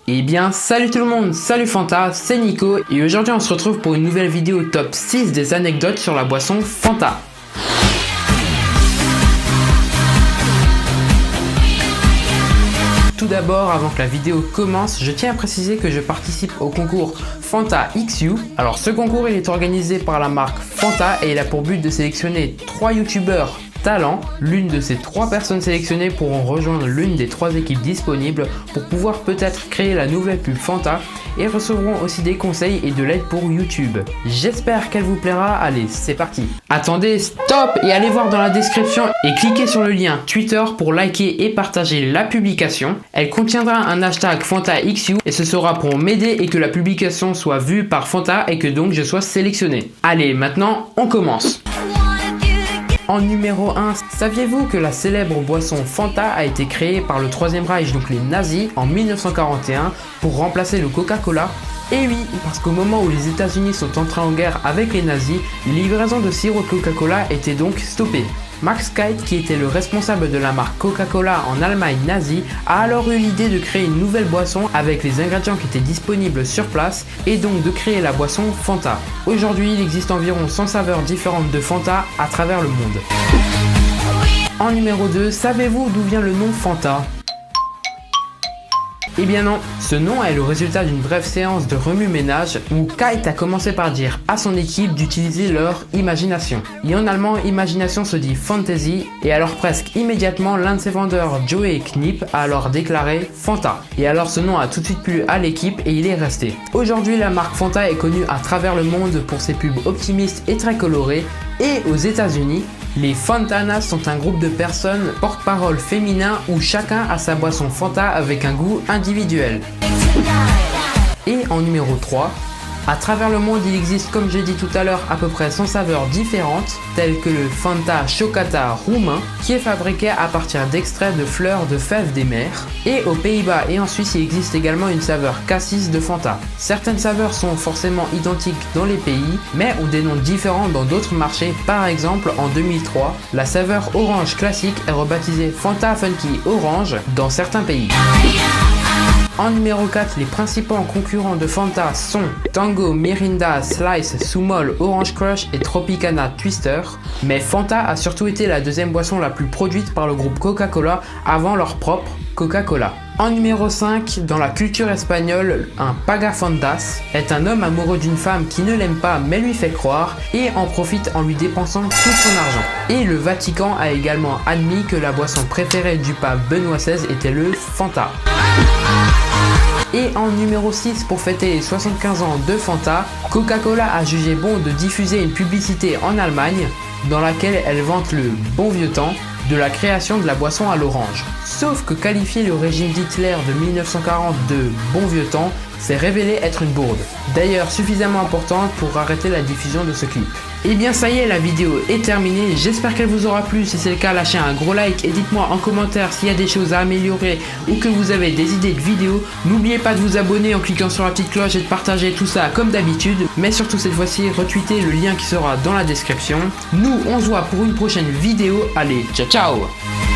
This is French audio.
Eh bien, salut tout le monde, salut Fanta, c'est Nico et aujourd'hui on se retrouve pour une nouvelle vidéo top 6 des anecdotes sur la boisson Fanta. Tout d'abord, avant que la vidéo commence, je tiens à préciser que je participe au concours Fanta XU. Alors ce concours il est organisé par la marque Fanta et il a pour but de sélectionner 3 youtubeurs talent. L'une de ces 3 personnes sélectionnées pourront rejoindre l'une des 3 équipes disponibles pour pouvoir peut-être créer la nouvelle pub Fanta et recevront aussi des conseils et de l'aide pour YouTube. J'espère qu'elle vous plaira, allez c'est parti. Attendez, stop et allez voir dans la description et cliquez sur le lien Twitter pour liker et partager la publication. Elle contiendra un hashtag FantaXU et ce sera pour m'aider et que la publication soit vue par Fanta et que donc je sois sélectionné. Allez maintenant on commence. En numéro 1, saviez-vous que la célèbre boisson Fanta a été créée par le Troisième Reich, donc les nazis, en 1941 pour remplacer le Coca-Cola? Et oui, parce qu'au moment où les États-Unis sont entrés en guerre avec les nazis, les livraisons de sirop de Coca-Cola étaient donc stoppées. Max Kite, qui était le responsable de la marque Coca-Cola en Allemagne nazie, a alors eu l'idée de créer une nouvelle boisson avec les ingrédients qui étaient disponibles sur place et donc de créer la boisson Fanta. Aujourd'hui, il existe environ 100 saveurs différentes de Fanta à travers le monde. En numéro 2, savez-vous d'où vient le nom Fanta ? Eh bien non, ce nom est le résultat d'une brève séance de remue-ménage où Kite a commencé par dire à son équipe d'utiliser leur imagination. Et en allemand, imagination se dit Fantasy, et alors presque immédiatement, l'un de ses vendeurs, Joey Knipp, a alors déclaré Fanta. Et alors ce nom a tout de suite plu à l'équipe et il est resté. Aujourd'hui, la marque Fanta est connue à travers le monde pour ses pubs optimistes et très colorées, et aux États-Unis, les Fantanas sont un groupe de personnes porte-parole féminin où chacun a sa boisson Fanta avec un goût individuel. Et en numéro 3, à travers le monde il existe comme j'ai dit tout à l'heure à peu près 100 saveurs différentes telles que le Fanta Chocata roumain qui est fabriqué à partir d'extraits de fleurs de fèves des mers. Et aux Pays-Bas et en Suisse il existe également une saveur cassis de Fanta. Certaines saveurs sont forcément identiques dans les pays mais ont des noms différents dans d'autres marchés. Par exemple en 2003 la saveur orange classique est rebaptisée Fanta Funky Orange dans certains pays. En numéro 4, les principaux concurrents de Fanta sont Tango, Mirinda, Slice, Sumol, Orange Crush et Tropicana Twister. Mais Fanta a surtout été la deuxième boisson la plus produite par le groupe Coca-Cola avant leur propre Coca-Cola. En numéro 5, dans la culture espagnole, un pagafantas est un homme amoureux d'une femme qui ne l'aime pas mais lui fait croire et en profite en lui dépensant tout son argent. Et le Vatican a également admis que la boisson préférée du pape Benoît XVI était le Fanta. Et en numéro 6, pour fêter les 75 ans de Fanta, Coca-Cola a jugé bon de diffuser une publicité en Allemagne dans laquelle elle vante le bon vieux temps de la création de la boisson à l'orange. Sauf que qualifier le régime d'Hitler de 1940 de bon vieux temps s'est révélé être une bourde. D'ailleurs suffisamment importante pour arrêter la diffusion de ce clip. Et bien ça y est, la vidéo est terminée, j'espère qu'elle vous aura plu. Si c'est le cas, lâchez un gros like et dites-moi en commentaire s'il y a des choses à améliorer ou que vous avez des idées de vidéos. N'oubliez pas de vous abonner en cliquant sur la petite cloche et de partager tout ça comme d'habitude. Mais surtout cette fois-ci, retweetez le lien qui sera dans la description. Nous, on se voit pour une prochaine vidéo. Allez, ciao ciao!